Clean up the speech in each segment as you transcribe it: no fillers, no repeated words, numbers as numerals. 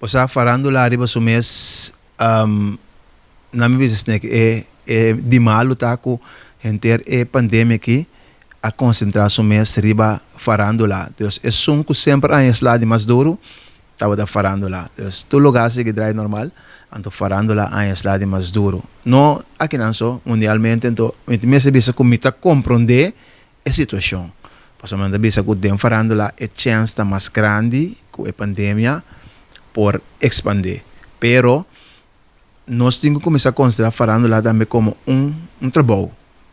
O sea, farándula arriba su mês, na mi business nek di malo tá com gente pandemia aqui a concentrar su mês arriba farándula. Dus é que sempre a isla de mais duro, tava da farándula. Dus tu lugar que drai normal, anto farándula a isla de mais duro. No aqui não só mundialmente, então me se bisa comita compreender a situação. Posso mandar bisa que dem farándula é chance tá mais grande com a pandemia por expandir. Pero nós temos que começar a considerar farándula também como trabalho.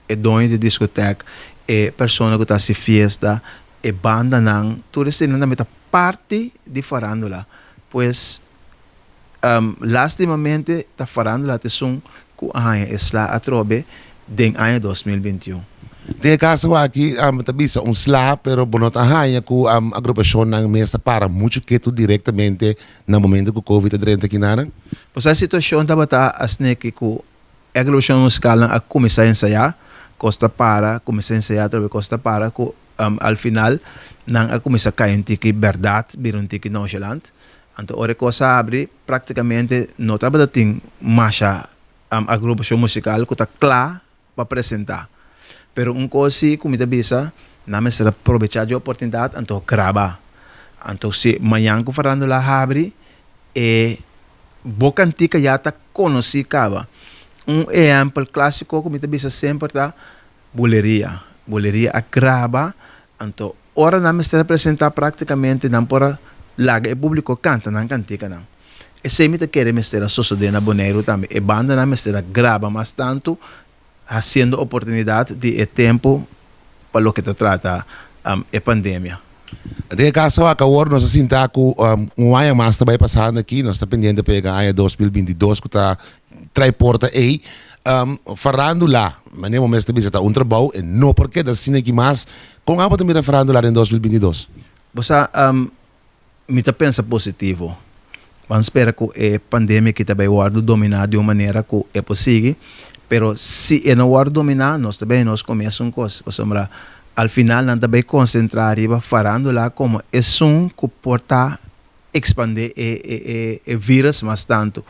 É dono de discoteca, é pessoa que está se festa, é banda não, tudo isso também é parte de farándula. Pois, lastimamente, a farándula é um que a trobe em ano 2021. De caso aqui, tabisa slap, pero bonota hanya ku agrupação ng mesa para muito que tu diretamente no momento que o COVID-19 aqui na. Pois a situação estava assim que a agrupação musical a começar a ensaiar, costa para, começar a ensaiar, costa para, al final, não a começar a cair um tique verdade, vir um tique nonchalant. Então, a coisa abre, praticamente, não estava tendo mais a agrupação musical que está clara para apresentar. Pero coisa como te bisa, na me será aproveitar a oportunidade, então grava. Então se amanhã que farando lá abre, boca antiga já está conhecida. Exemplo clássico como te bisa sempre tá boleria. Boleria a grava, então ora na me será apresentar praticamente não para lá o público canta na cantica não. E se me te quer me será suceder na boneiro também, e banda na me será grava mas tanto haciendo oportunidad de tempo para lo que te trata a pandemia. De caso acabou nós sinta que ano mais está passando aqui, nós está pendente de pegar ano 2022 que está trai porta aí, farando lá, mas nem momento está visita trabalho e não porque da cine aqui mais, com a também farando lá em 2022. Você me tá pensa positivo. Vamos esperar que a pandemia que também vai dominar de uma maneira que é possível. Pero se não vai dominar, nós também começamos coisa. Al final, nós também concentrar e farando lá como é que porta expandir e vírus mais tanto.